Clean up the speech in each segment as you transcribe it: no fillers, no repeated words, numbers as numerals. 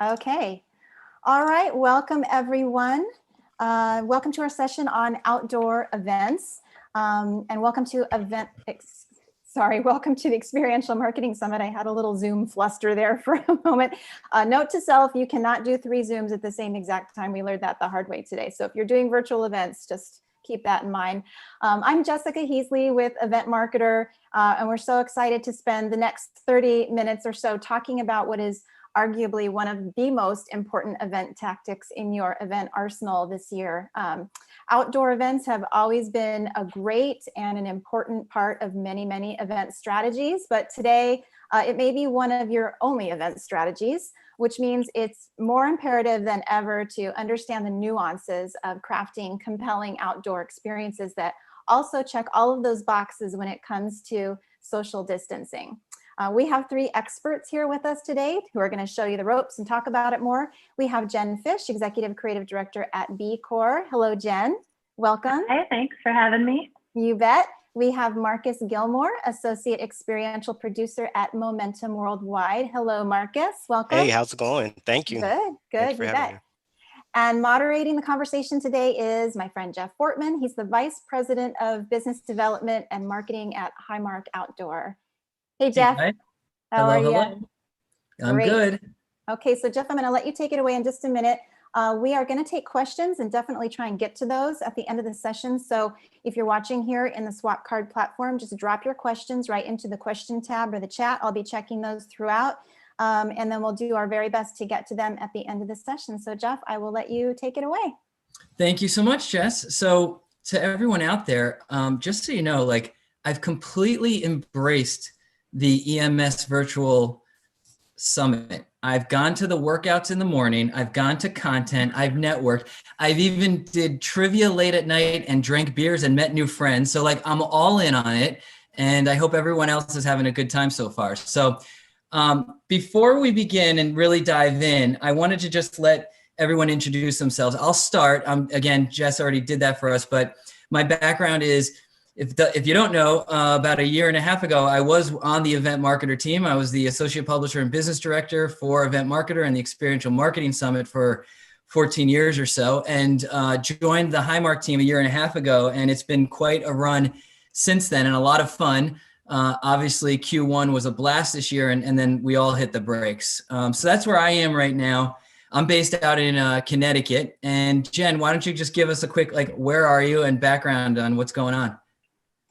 Okay. All right. Welcome, everyone. Welcome to our session on outdoor events. And welcome to welcome to the Experiential Marketing Summit. I had a little Zoom fluster there for a moment. Note to self, you cannot do 3 Zooms at the same exact time. We learned that the hard way today. So if you're doing virtual events, just keep that in mind. I'm Jessica Heasley with Event Marketer, and we're so excited to spend the next 30 minutes or so talking about what is arguably one of the most important event tactics in your event arsenal this year. Outdoor events have always been a great and an important part of many event strategies, but today it may be one of your only event strategies, which means it's more imperative than ever to understand the nuances of crafting compelling outdoor experiences that also check all of those boxes when it comes to social distancing. We have 3 experts here with us today who are going to show you the ropes and talk about it more. We have Jen Fish, Executive Creative Director at B Corps. Hello, Jen. Welcome. Hi, thanks for having me. You bet. We have Marcus Gilmore, Associate Experiential Producer at Momentum Worldwide. Hello, Marcus. Welcome. Hey, how's it going? Thank you. Good. You bet. And moderating the conversation today is my friend Jeff Fortman. He's the Vice President of Business Development and Marketing at Highmark Outdoor. Hey, Jeff. Hey, how are you? I'm good. Okay, so Jeff, I'm going to let you take it away in just a minute. We are going to take questions and definitely try and get to those at the end of the session. So if you're watching here in the Swap Card platform, just drop your questions right into the question tab or the chat. I'll be checking those throughout. And then we'll do our very best to get to them at the end of the session. So Jeff, I will let you take it away. Thank you so much, Jess. So to everyone out there, just so you know, like I've completely embraced the EMS virtual summit. I've gone to the workouts in the morning. I've gone to content. I've networked. I've even did trivia late at night and drank beers and met new friends. So like I'm all in on it. And I hope everyone else is having a good time so far. So before we begin and really dive in, I wanted to just let everyone introduce themselves. I'll start. Again, Jess already did that for us, but my background is, if you don't know, about 1.5 years ago, I was on the Event Marketer team. I was the Associate Publisher and Business Director for Event Marketer and the Experiential Marketing Summit for 14 years or so, and joined the Highmark team 1.5 years ago, and it's been quite a run since then and a lot of fun. Obviously, Q1 was a blast this year, and then we all hit the brakes. So that's where I am right now. I'm based out in Connecticut. And Jen, why don't you just give us a quick, where are you and background on what's going on?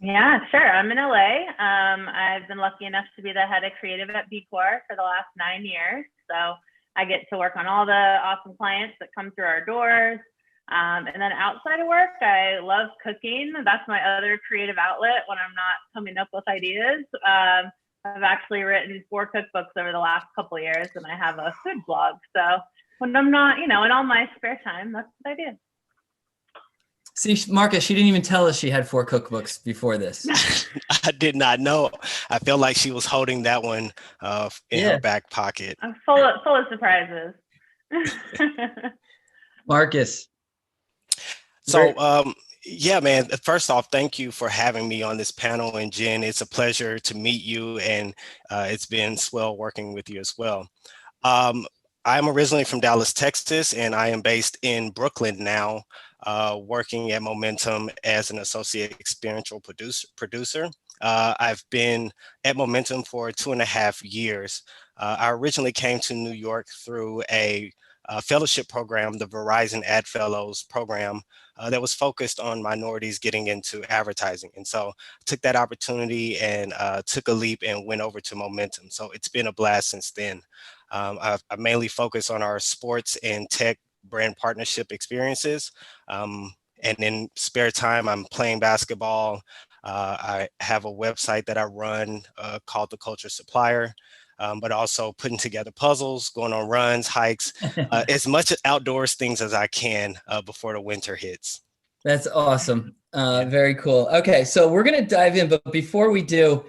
Yeah, sure. I'm in LA. I've been lucky enough to be the head of creative at B Corps for the last 9 years. So I get to work on all the awesome clients that come through our doors. And then outside of work, I love cooking. That's my other creative outlet when I'm not coming up with ideas. I've actually written 4 cookbooks over the last couple of years, and I have a food blog. So when I'm not, in all my spare time, that's what I do. See, Marcus, she didn't even tell us she had 4 cookbooks before this. I did not know. I feel like she was holding that one in her back pocket. I'm full of surprises. Marcus. So, yeah, man, first off, thank you for having me on this panel. And Jen, it's a pleasure to meet you. And it's been swell working with you as well. I'm originally from Dallas, Texas, and I am based in Brooklyn now, working at Momentum as an associate experiential producer. I've been at Momentum for 2.5 years. I originally came to New York through a fellowship program, the Verizon Ad Fellows program, that was focused on minorities getting into advertising. And so I took that opportunity and took a leap and went over to Momentum. So it's been a blast since then. I mainly focus on our sports and tech brand partnership experiences. And in spare time, I'm playing basketball. I have a website that I run called The Culture Supplier, but also putting together puzzles, going on runs, hikes, as much outdoors things as I can before the winter hits. That's awesome. Very cool. Okay, so we're going to dive in, but before we do,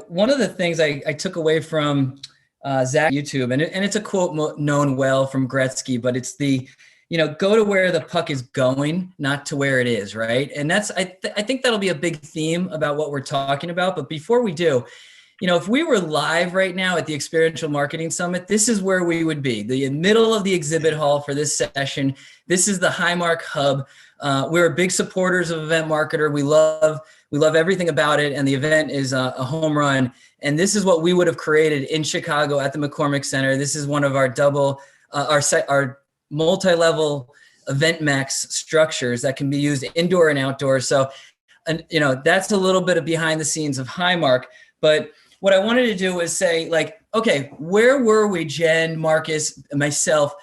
one of the things I took away from Zach YouTube, and it's a quote known well from Gretzky, but it's the, go to where the puck is going, not to where it is, right? And that's, I think that'll be a big theme about what we're talking about. But before we do, if we were live right now at the Experiential Marketing Summit, this is where we would be, the middle of the exhibit hall for this session. This is the Highmark Hub. We're big supporters of Event Marketer. We love everything about it, and the event is a home run. And this is what we would have created in Chicago at the McCormick Center. This is one of our our multi-level event max structures that can be used indoor and outdoor. So, and that's a little bit of behind the scenes of Highmark. But what I wanted to do was say, like, okay, where were we, Jen, Marcus, myself,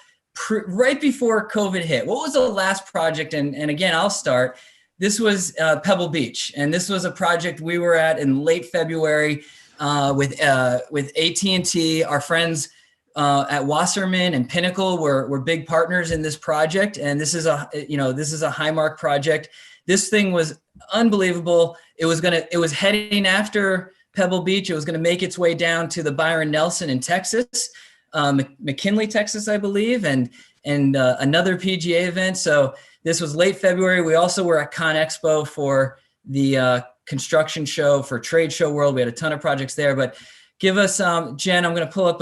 right before COVID hit? What was the last project? And again, I'll start. This was Pebble Beach, and this was a project we were at in late February with AT&T. Our friends at Wasserman and Pinnacle were big partners in this project, and this is a Highmark project. This thing was unbelievable. It was heading after Pebble Beach. It was going to make its way down to the Byron Nelson in Texas, McKinley, Texas, I believe, and another PGA event. So this was late February. We also were at Con Expo for the construction show for Trade Show World. We had a ton of projects there. But give us, Jen, I'm going to pull up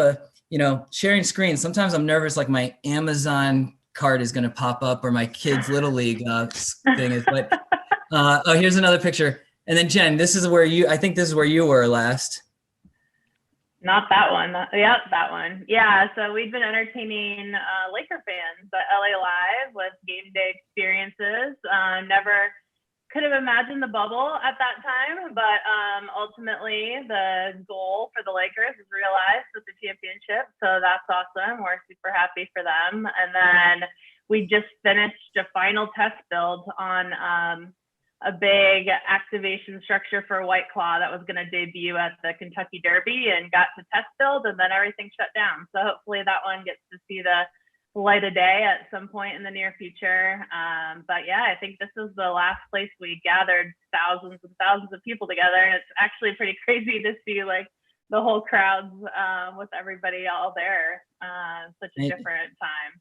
sharing screen. Sometimes I'm nervous, like my Amazon card is going to pop up or my kids' Little League thing is. But here's another picture. And then Jen, this is where I think this is where you were last. Not that one. Yep, that one. Yeah, so we've been entertaining Laker fans at LA Live with game day experiences. Never could have imagined the bubble at that time, but ultimately the goal for the Lakers is realized with the championship. So that's awesome. We're super happy for them. And then we just finished a final test build on a big activation structure for White Claw that was going to debut at the Kentucky Derby, and got to test build, and then everything shut down. So hopefully that one gets to see the light of day at some point in the near future. But yeah, I think this is the last place we gathered thousands and thousands of people together. And it's actually pretty crazy to see like the whole crowds with everybody all there. Such a different time.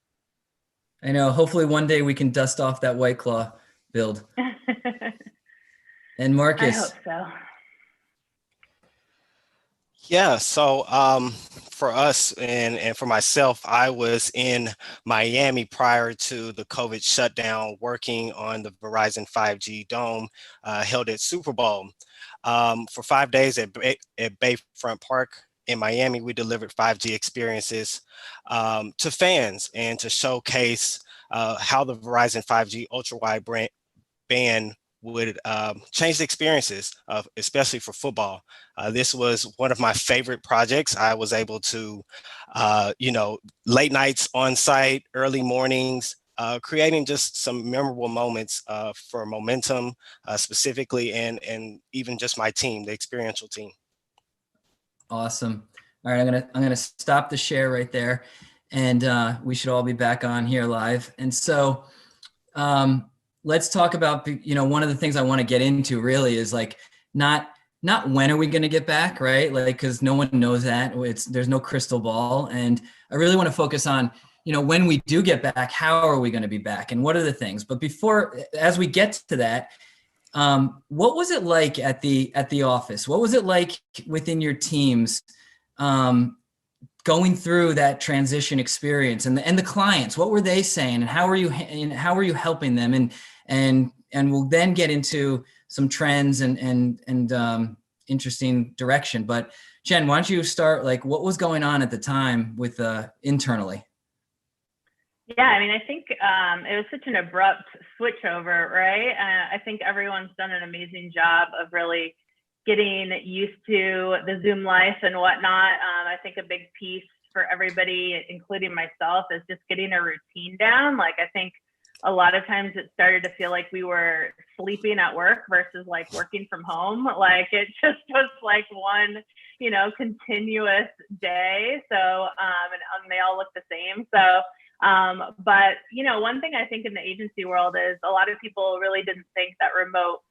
I know. Hopefully one day we can dust off that White Claw build. And Marcus. I hope so. Yeah, so for us and for myself, I was in Miami prior to the COVID shutdown, working on the Verizon 5G Dome held at Super Bowl. For 5 days at Bayfront Park in Miami, we delivered 5G experiences to fans and to showcase how the Verizon 5G ultra-wide band would change the experiences, especially for football. This was one of my favorite projects. I was able to, late nights on site, early mornings, creating just some memorable moments for Momentum specifically, and even just my team, the experiential team. Awesome. All right, I'm gonna stop the share right there, and we should all be back on here live. And so, let's talk about, one of the things I want to get into really is like, not when are we going to get back, right? Like, because no one knows that. There's no crystal ball. And I really want to focus on, when we do get back, how are we going to be back? And what are the things? But as we get to that, what was it like at the office? What was it like within your teams going through that transition experience, and the clients? What were they saying, and how are you helping them? And we'll then get into some trends and interesting direction. But Jen, why don't you start? Like, what was going on at the time with internally? Yeah, I mean, I think it was such an abrupt switchover, right? I think everyone's done an amazing job of really getting used to the Zoom life and whatnot. I think a big piece for everybody, including myself, is just getting a routine down. Like, I think a lot of times it started to feel like we were sleeping at work versus like working from home. Like, it just was like one, continuous day. So, and they all look the same. So, but, one thing I think in the agency world is a lot of people really didn't think that remote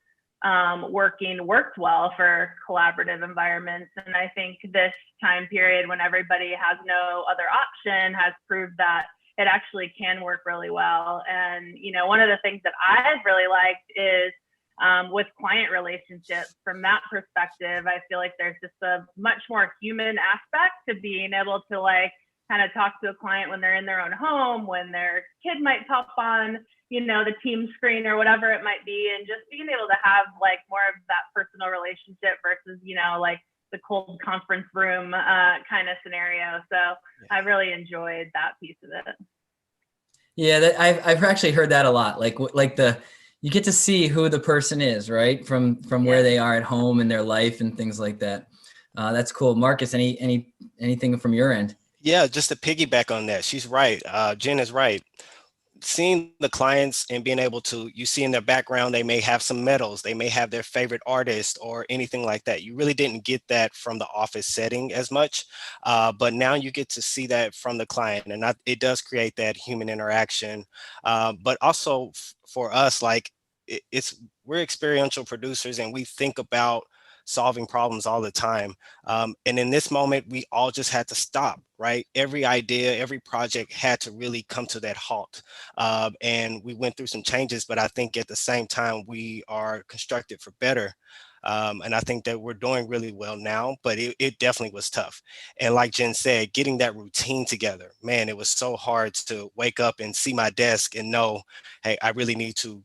working worked well for collaborative environments. And I think this time period, when everybody has no other option, has proved that it actually can work really well. And, one of the things that I've really liked is with client relationships. From that perspective, I feel like there's just a much more human aspect to being able to like kind of talk to a client when they're in their own home, when their kid might pop on, you know, the team screen or whatever it might be, and just being able to have like more of that personal relationship versus, you know, like the cold conference room kind of scenario. So I really enjoyed that piece of it. Yeah, I've actually heard that a lot. Like you get to see who the person is, right? From where they are at home in their life and things like that. That's cool. Marcus, anything from your end? Yeah, just to piggyback on that, she's right. Jen is right. Seeing the clients and being able to, you see in their background, they may have some medals, they may have their favorite artist or anything like that. You really didn't get that from the office setting as much, but now you get to see that from the client, and it does create that human interaction. But also for us, like we're experiential producers and we think about solving problems all the time. And in this moment, we all just had to stop, right? Every idea, every project had to really come to that halt. And we went through some changes, but I think at the same time, we are constructed for better. And I think that we're doing really well now, but it definitely was tough. And like Jen said, getting that routine together, man, it was so hard to wake up and see my desk and know, hey, I really need to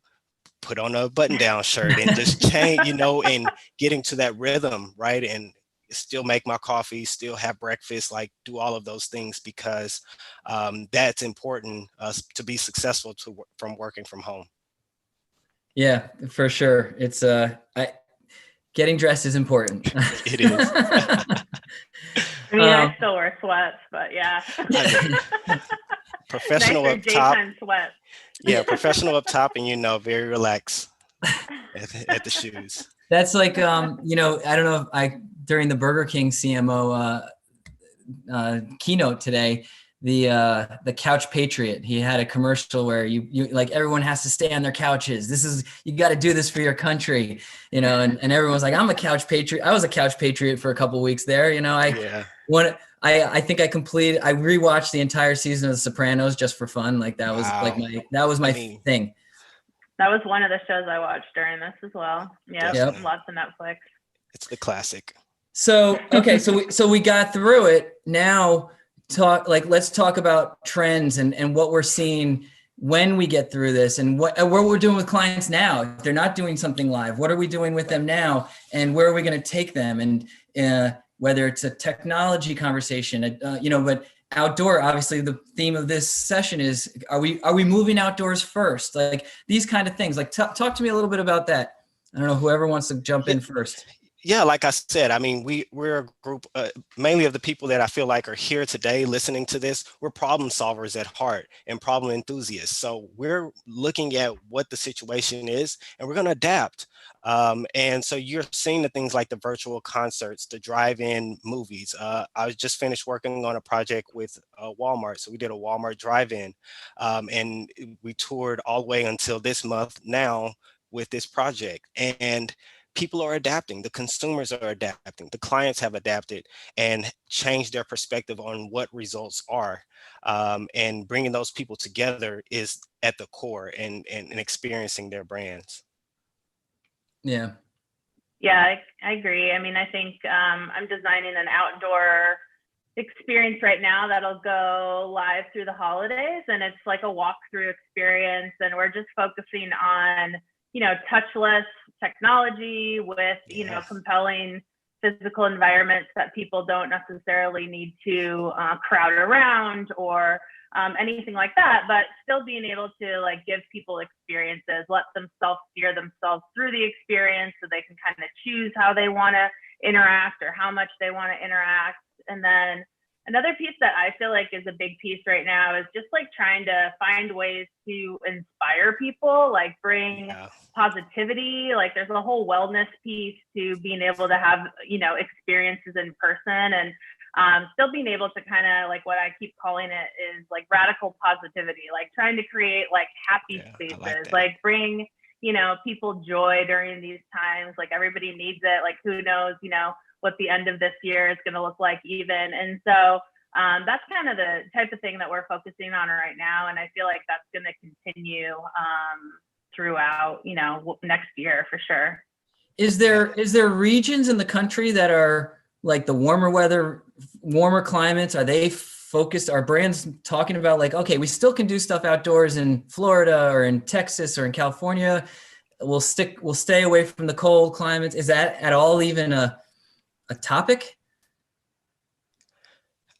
put on a button-down shirt and just change, you know, and getting to that rhythm, right? And still make my coffee, still have breakfast, like do all of those things, because that's important to be successful from working from home. Yeah, for sure. It's getting dressed is important. It is. I mean, I still wear sweats, but yeah. Professional nicer up top. daytime sweats. Yeah, professional up top, and, you know, very relaxed at the shoes. That's like, you know, I don't know if during the Burger King CMO keynote today, the Couch Patriot, he had a commercial where you like everyone has to stay on their couches. You got to do this for your country, you know, and everyone's like, I'm a couch patriot. I was a couch patriot for a couple of weeks there. You know, I think I rewatched the entire season of The Sopranos just for fun. Like that was my thing. That was one of the shows I watched during this as well. Yeah, lots of Netflix. It's the classic. So, okay, so we got through it. Now let's talk about trends and what we're seeing when we get through this, and what we're doing with clients now. If they're not doing something live, what are we doing with them now, and where are we going to take them? And whether it's a technology conversation, you know, but outdoor, obviously the theme of this session is, are we moving outdoors first? Like these kind of things. Like talk to me a little bit about that. I don't know, whoever wants to jump in first. Yeah, like I said, I mean, we're a group mainly of the people that I feel like are here today listening to this. We're problem solvers at heart and problem enthusiasts. So we're looking at what the situation is, and we're going to adapt. And so you're seeing the things like the virtual concerts, the drive-in movies. I was just finished working on a project with Walmart. So we did a Walmart drive-in, and we toured all the way until this month now with this project. And people are adapting, the consumers are adapting, the clients have adapted and changed their perspective on what results are. And bringing those people together is at the core, and experiencing their brands. Yeah. Yeah, I agree. I mean, I think I'm designing an outdoor experience right now that'll go live through the holidays, and it's like a walkthrough experience, and we're just focusing on, you know, touchless technology with, you know, compelling physical environments that people don't necessarily need to crowd around or anything like that, but still being able to like give people experiences, let them self-steer themselves through the experience so they can kind of choose how they want to interact or how much they want to interact. And then another piece that I feel like is a big piece right now is just like trying to find ways to inspire people, like bring positivity. Like there's a whole wellness piece to being able to have, you know, experiences in person, and still being able to kind of like, what I keep calling it is like radical positivity, like trying to create like happy spaces, like bring, you know, people joy during these times. Like everybody needs it. Like who knows, you know, what the end of this year is going to look like even. And so that's kind of the type of thing that we're focusing on right now. And I feel like that's going to continue throughout, next year for sure. Is there regions in the country that are like the warmer weather, warmer climates? Are they focused? Are brands talking about like, okay, we still can do stuff outdoors in Florida or in Texas or in California. We'll stay away from the cold climates. Is that at all even a topic?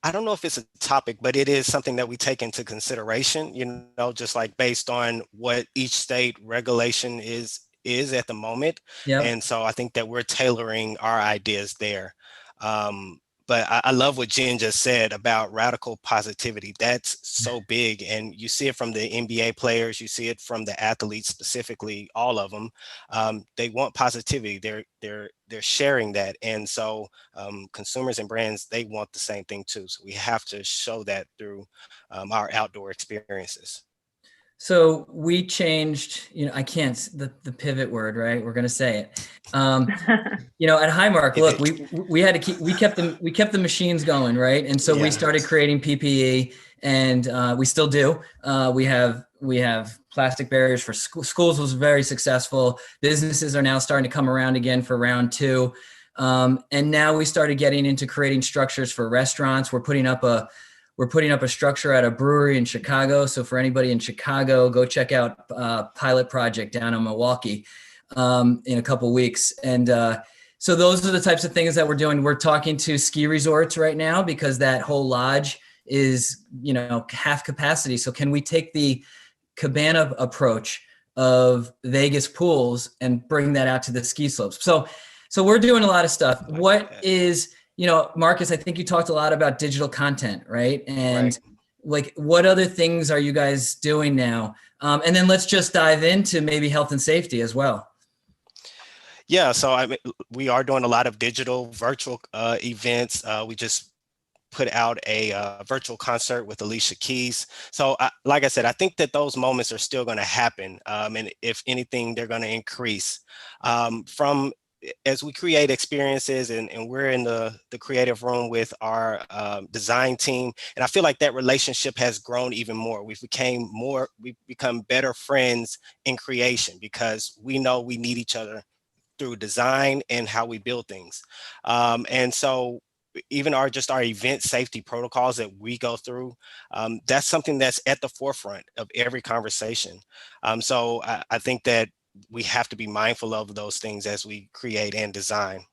I don't know if it's a topic, but it is something that we take into consideration, just like based on what each state regulation is at the moment. Yeah. And so I think that we're tailoring our ideas there. But I love what Jen just said about radical positivity. That's so big. And you see it from the NBA players, you see it from the athletes specifically, all of them. They want positivity. They're sharing that. And so consumers and brands, they want the same thing too. So we have to show that through our outdoor experiences. So we changed, I can't, the pivot word, right? We're going to say it. At Highmark, look, we kept the machines going, right? And so we started creating PPE, and we still do. We have plastic barriers for schools was very successful. Businesses are now starting to come around again for round 2. And now we started getting into creating structures for restaurants. We're putting up a structure at a brewery in Chicago. So for anybody in Chicago, go check out Pilot Project down in Milwaukee in a couple weeks. And so those are the types of things that we're doing. We're talking to ski resorts right now because that whole lodge is, half capacity. So can we take the cabana approach of Vegas pools and bring that out to the ski slopes? So we're doing a lot of stuff. What is... Marcus, I think you talked a lot about digital content, right? And like, what other things are you guys doing now? And then let's just dive into maybe health and safety as well. Yeah, so we are doing a lot of digital virtual events. We just put out a virtual concert with Alicia Keys. So like I said, I think that those moments are still going to happen. And if anything, they're going to increase as we create experiences, and we're in the creative room with our design team. And I feel like that relationship has grown even more. We've become better friends in creation because we know we need each other through design and how we build things. And so even our event safety protocols that we go through, that's something that's at the forefront of every conversation. So I think that we have to be mindful of those things as we create and design.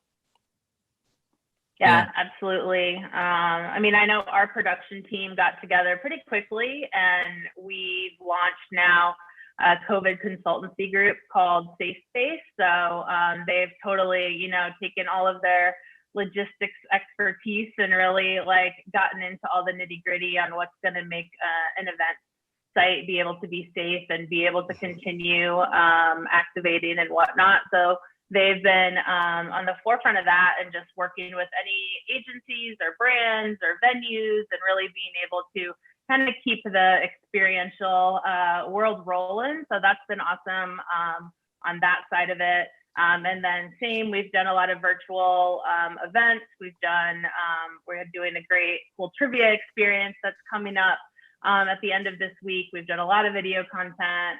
Yeah, absolutely. I know our production team got together pretty quickly, and we've launched now a COVID consultancy group called Safe Space. So they've totally, taken all of their logistics expertise and really gotten into all the nitty gritty on what's going to make an event site be able to be safe and be able to continue activating and whatnot. So they've been on the forefront of that and just working with any agencies or brands or venues and really being able to kind of keep the experiential world rolling. So that's been awesome on that side of it. And then same, we've done a lot of virtual events. We're doing a great cool trivia experience that's coming up at the end of this week. We've done a lot of video content,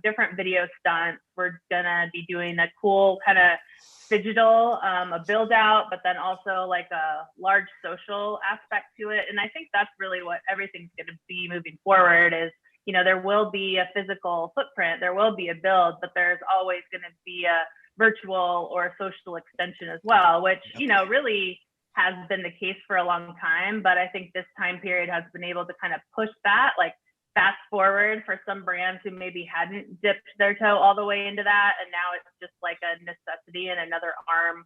different video stunts. We're gonna be doing a cool kind of digital, a build out, but then also like a large social aspect to it. And I think that's really what everything's gonna be moving forward is, there will be a physical footprint, there will be a build, but there's always gonna be a virtual or social extension as well, which, really has been the case for a long time, but I think this time period has been able to kind of push that, fast forward for some brands who maybe hadn't dipped their toe all the way into that, and now it's just like a necessity and another arm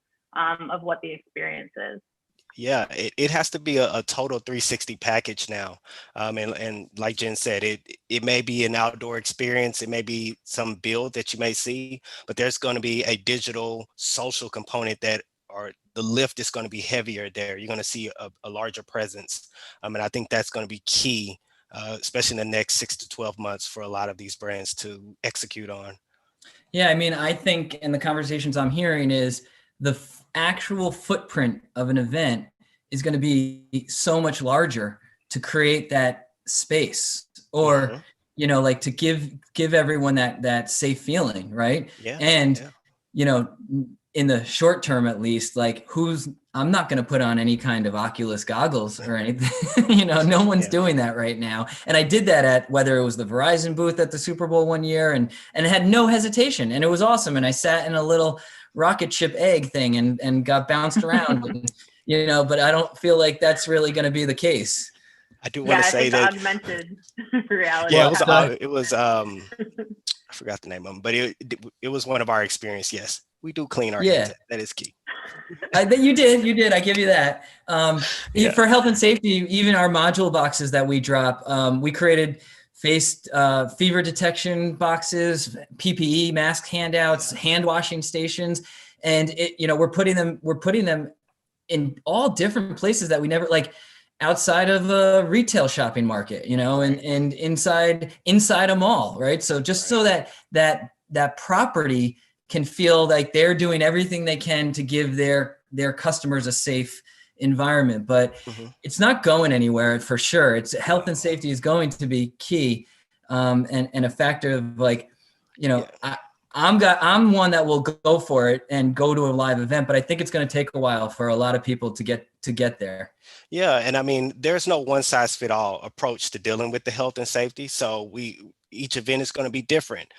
of what the experience is. Yeah, it has to be a total 360 package now. And like Jen said, it may be an outdoor experience, it may be some build that you may see, but there's going to be a digital social component or the lift is going to be heavier there. You're going to see a larger presence. And I think that's going to be key, especially in the next 6 to 12 months for a lot of these brands to execute on. Yeah, I think in the conversations I'm hearing is the actual footprint of an event is going to be so much larger to create that space. Or you know, like to give everyone that safe feeling, right? Yeah. And, Yeah. you know, in the short term, at least, like I'm not going to put on any kind of Oculus goggles or anything. You know, no one's Yeah. doing that right now. And I did that at whether it was the Verizon booth at the Super Bowl one year, and had no hesitation, and it was awesome. And I sat in a little rocket ship egg thing and got bounced around, and, you know, but I don't feel like that's really going to be the case. I do want Yeah, to I say think the that. augmented reality. Yeah, Well, it was I forgot the name of them, but it was one of our experience. Yes, we do clean our Yeah. hands. That is key. You did. I give you that. Yeah. For health and safety, even our module boxes that we drop, we created fever detection boxes, PPE mask handouts, hand washing stations, and we're putting them in all different places that we never, like outside of a retail shopping market, you know, Right. and inside a mall, right? So just so that property can feel like they're doing everything they can to give their customers a safe environment. But Mhm. it's not going anywhere for sure. It's health No. and safety is going to be key, and a factor of, like, you know, Yeah. I'm one that will go for it and go to a live event, but I think it's going to take a while for a lot of people to get there. Yeah, and I mean, there's no one size fit all approach to dealing with the health and safety. So each event is going to be different.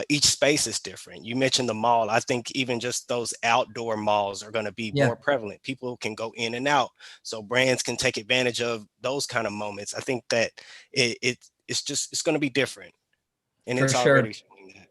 Each space is different. You mentioned the mall. I think even just those outdoor malls are going to be Yeah, more prevalent. People can go in and out, so brands can take advantage of those kind of moments. I think that it's going to be different, and for it's sure. already showing that.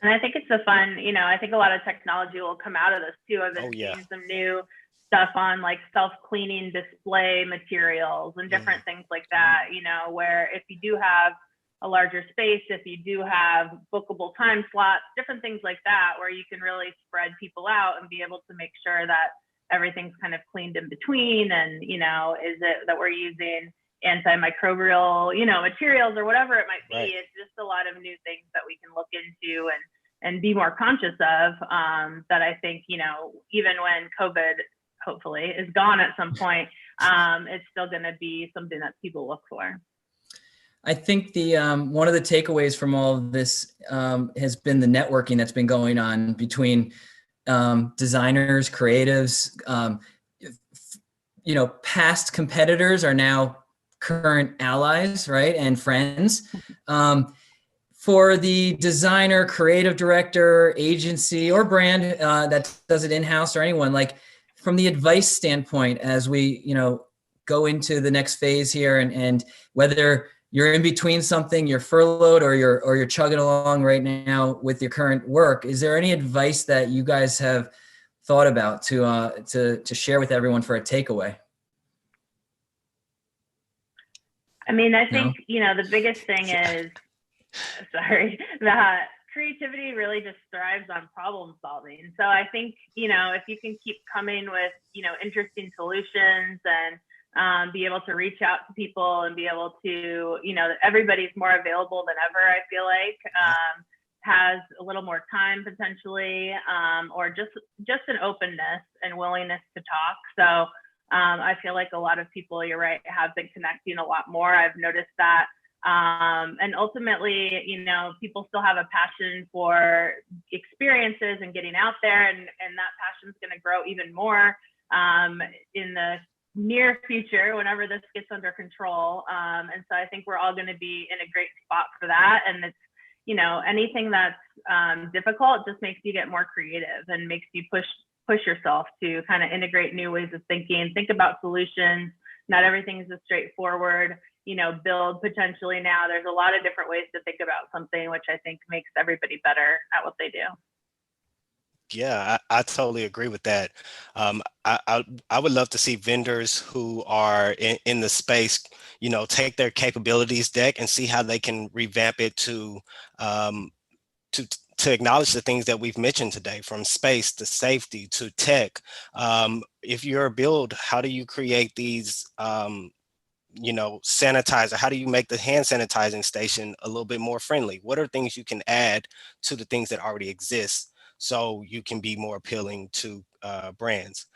And I think it's a fun, I think a lot of technology will come out of this too. I've Oh been yeah. seeing some new stuff on like self-cleaning display materials and different things like that, where if you do have a larger space, if you do have bookable time slots, different things like that, where you can really spread people out and be able to make sure that everything's kind of cleaned in between. And, is it that we're using antimicrobial, materials or whatever it might be. Right. It's just a lot of new things that we can look into and be more conscious of, that I think, even when COVID hopefully is gone at some point, it's still going to be something that people look for. I think the one of the takeaways from all of this has been the networking that's been going on between designers, creatives. Past competitors are now current allies, right, and friends. For the designer, creative director, agency, or brand that does it in-house, or anyone, like from the advice standpoint, as we go into the next phase here, and whether you're in between something, you're furloughed, or you're chugging along right now with your current work, is there any advice that you guys have thought about to share with everyone for a takeaway? I mean, I think, the biggest thing is, that creativity really just thrives on problem solving. So I think, if you can keep coming with, interesting solutions and be able to reach out to people and be able to, everybody's more available than ever, I feel like, has a little more time potentially, or just an openness and willingness to talk. So I feel like a lot of people, you're right, have been connecting a lot more. I've noticed that. And ultimately, people still have a passion for experiences and getting out there, and that passion is going to grow even more in the near future whenever this gets under control. And so I think we're all going to be in a great spot for that. And it's, anything that's difficult just makes you get more creative and makes you push yourself to kind of integrate new ways of thinking, think about solutions. Not everything is as straightforward. Build potentially now. There's a lot of different ways to think about something, which I think makes everybody better at what they do. Yeah, I totally agree with that. I would love to see vendors who are in the space, take their capabilities deck and see how they can revamp it to acknowledge the things that we've mentioned today, from space to safety to tech. If you're a build, how do you create these sanitizer? How do you make the hand sanitizing station a little bit more friendly? What are things you can add to the things that already exist so you can be more appealing to brands?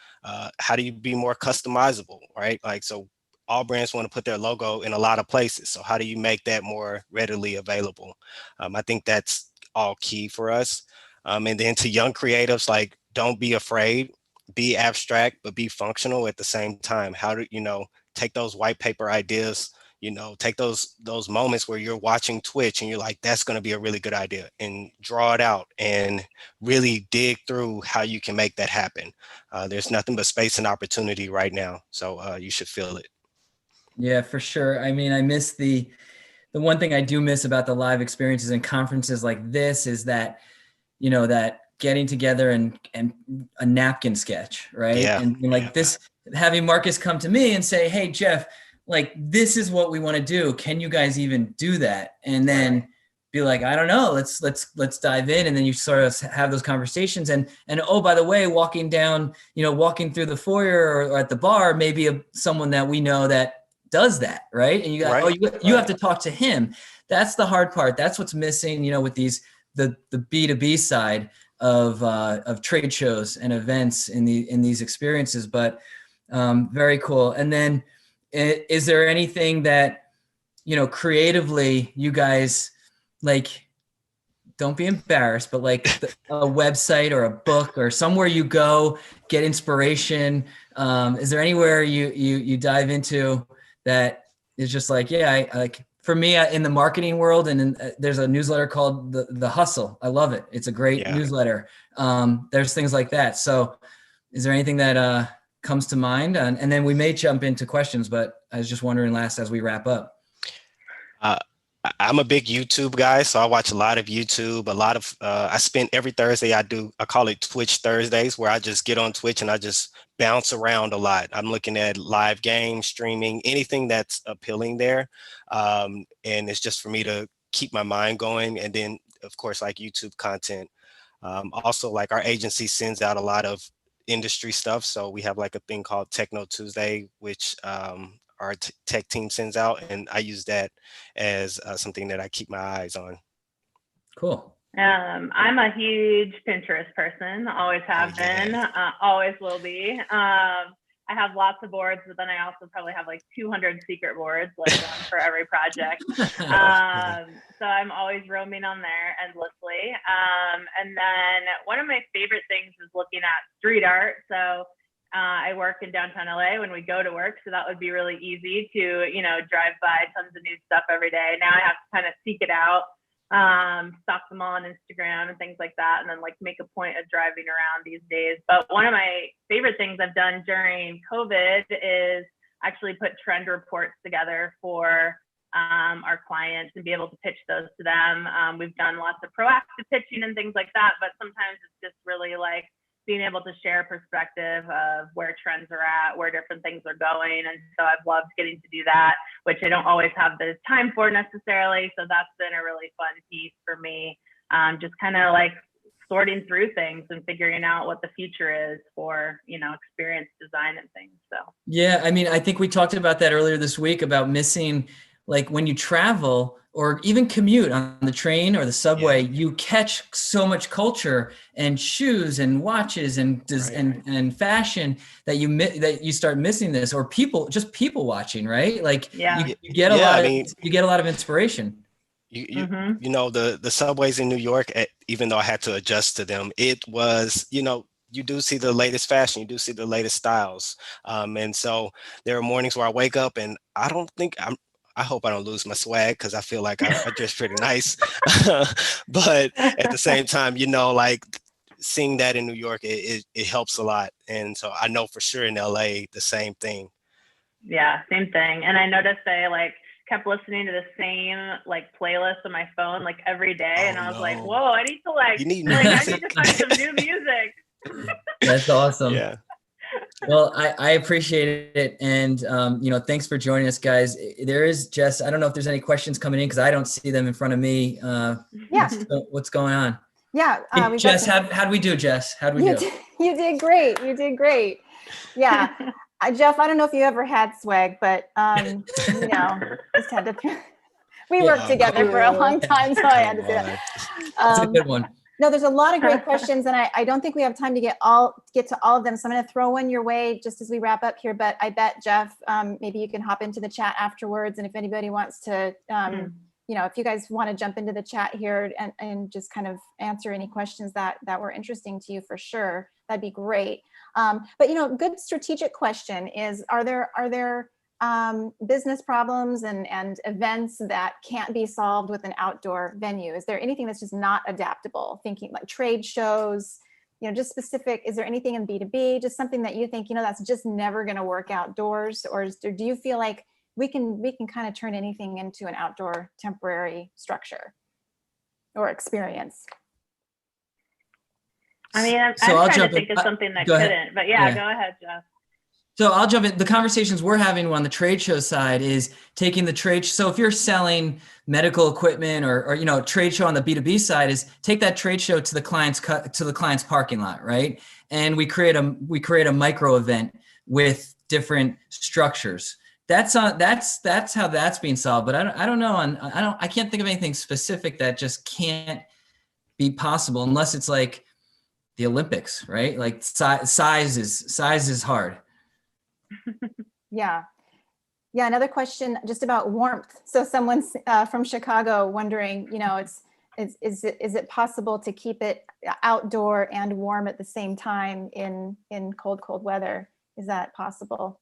How do you be more customizable, right? Like, so all brands want to put their logo in a lot of places. So how do you make that more readily available? I think that's all key for us. And then to young creatives, like, don't be afraid, be abstract, but be functional at the same time. How do, take those white paper ideas, take those moments where you're watching Twitch and you're like, that's going to be a really good idea, and draw it out and really dig through how you can make that happen. There's nothing but space and opportunity right now. So you should feel it. Yeah, for sure. I mean, I miss the one thing I do miss about the live experiences and conferences like this is that, that getting together and a napkin sketch, right? Yeah. And like this, having Marcus come to me and say, hey, Jeff, like, this is what we want to do. Can you guys even do that? And then be like, I don't know, let's dive in. And then you sort of have those conversations. And oh, by the way, walking through the foyer or at the bar, maybe someone that we know that does that, right? And you got, you have to talk to him. That's the hard part. That's what's missing, with the B2B side of trade shows and events in these experiences. But very cool. And then, is there anything that, creatively you guys, like, don't be embarrassed, but like a website or a book or somewhere you go get inspiration? Is there anywhere you dive into that is just like, I like, for me in the marketing world, and there's a newsletter called the Hustle. I love it. It's a great newsletter. There's things like that. So is there anything that comes to mind? And then we may jump into questions, but I was just wondering last as we wrap up. I'm a big YouTube guy, so I watch a lot of YouTube. I spend every Thursday, I call it Twitch Thursdays, where I just get on Twitch and I just bounce around a lot. I'm looking at live games, streaming, anything that's appealing there. And it's just for me to keep my mind going. And then, of course, like YouTube content. Also, like, our agency sends out a lot of industry stuff. So we have like a thing called Techno Tuesday, which our tech team sends out, and I use that as something that I keep my eyes on. Cool. I'm a huge Pinterest person, always have been, always will be. I have lots of boards, but then I also probably have like 200 secret boards, like one for every project. So I'm always roaming on there endlessly. And then one of my favorite things is looking at street art. So I work in downtown LA when we go to work, so that would be really easy to, drive by tons of new stuff every day. Now I have to kind of seek it out, stalk them all on Instagram and things like that, and then like make a point of driving around these days. But one of my favorite things I've done during COVID is actually put trend reports together for our clients and be able to pitch those to them. We've done lots of proactive pitching and things like that, but sometimes it's just really like being able to share perspective of where trends are at, where different things are going. And so I've loved getting to do that, which I don't always have the time for necessarily. So that's been a really fun piece for me. Just kind of like sorting through things and figuring out what the future is for, experience design and things. So, yeah, I mean, I think we talked about that earlier this week about missing, like, when you travel or even commute on the train or the subway, you catch so much culture and shoes and watches and and fashion that you start missing this, or people watching, right? Like, you get a lot of inspiration. The subways in New York, even though I had to adjust to them, it was, you do see the latest fashion, you do see the latest styles. And so there are mornings where I wake up and I hope I don't lose my swag, because I feel like I dress pretty nice. But at the same time, like, seeing that in New York, it helps a lot. And so I know for sure in LA, the same thing. Yeah, same thing. And I noticed I kept listening to the same playlist on my phone every day. And I was like, whoa, I need to I need to find some new music. That's awesome. Yeah. Well, I appreciate it. And, thanks for joining us, guys. There is Jess. I don't know if there's any questions coming in because I don't see them in front of me. What's going on? Yeah. Jess, how'd we do, Jess? How'd we do? You did great. You did great. Yeah. Jeff, I don't know if you ever had swag, but, just had to, we worked together for a long time. So I had to do that. That's a good one. No, there's a lot of great questions, and I don't think we have time to get to all of them. So I'm going to throw one your way just as we wrap up here. But I bet, Jeff, maybe you can hop into the chat afterwards. And if anybody wants to, if you guys want to jump into the chat here and just kind of answer any questions that were interesting to you, for sure, that'd be great. But good strategic question is: Are there business problems and events that can't be solved with an outdoor venue? Is there anything that's just not adaptable? Thinking like trade shows, just specific. Is there anything in B2B, just something that you think, that's just never going to work outdoors? Or do you feel like we can kind of turn anything into an outdoor temporary structure or experience? I mean, I'm I'll trying jump to think in. of something that Go ahead. couldn't, but yeah, go ahead, Jeff. So I'll jump in. The conversations we're having on the trade show side is taking the trade. So if you're selling medical equipment or trade show on the B2B side, is take that trade show to the client's parking lot, right? And we create a micro event with different structures. That's how that's being solved. But I don't know. I can't think of anything specific that just can't be possible unless it's like the Olympics, right? Like size is hard. Yeah. Another question just about warmth. So someone's from Chicago wondering, is it possible to keep it outdoor and warm at the same time in cold weather? Is that possible?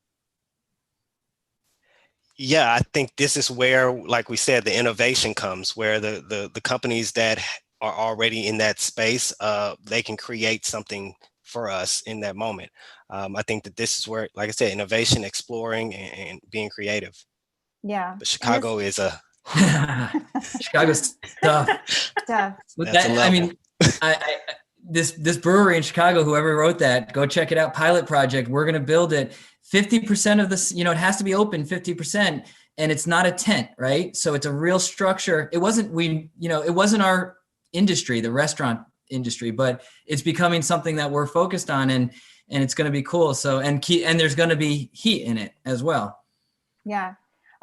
Yeah, I think this is where, like we said, the innovation comes, where the companies that are already in that space, they can create something for us in that moment. I think that this is where, like I said, innovation, exploring, and being creative. Yeah. But Chicago is Chicago's tough. This brewery in Chicago, whoever wrote that, go check it out. Pilot project. We're going to build it. 50% of this, it has to be open 50%, and it's not a tent, right? So it's a real structure. It wasn't our industry, the restaurant industry, but it's becoming something that we're focused on, and it's going to be cool. So and there's going to be heat in it as well. Yeah.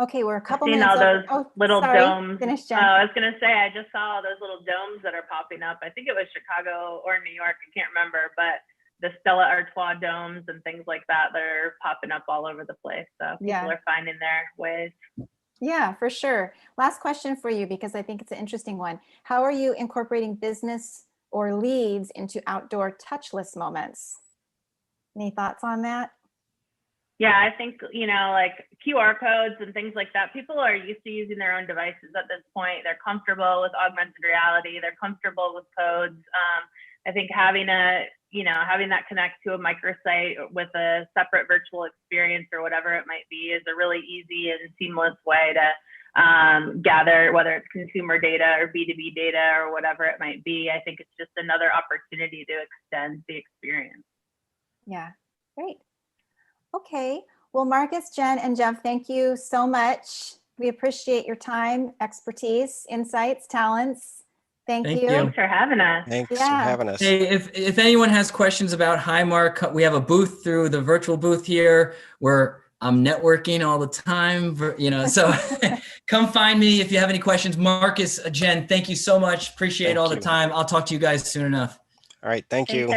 Okay, we're a couple I've seen minutes all those little domes. Finish, Jen. I was going to say, I just saw all those little domes that are popping up. I think it was Chicago or New York. I can't remember, but the Stella Artois domes and things like that, they're popping up all over the place. So people are finding their ways. Yeah, for sure. Last question for you, because I think it's an interesting one. How are you incorporating business or leads into outdoor touchless moments? Any thoughts on that? Yeah, I think, like QR codes and things like that, people are used to using their own devices at this point. They're comfortable with augmented reality. They're comfortable with codes. I think having that connect to a microsite with a separate virtual experience or whatever it might be is a really easy and seamless way to gather, whether it's consumer data or B2B data or whatever it might be. I think it's just another opportunity to extend the experience. Yeah, great. Okay. Well, Marcus, Jen, and Jeff, thank you so much. We appreciate your time, expertise, insights, talents. Thank you. Thanks for having us. Thanks for having us. Hey, if anyone has questions about Highmark, we have a booth through the virtual booth here where I'm networking all the time, so come find me if you have any questions. Marcus, Jen, thank you so much. Appreciate all the time. I'll talk to you guys soon enough. All right. Thank you.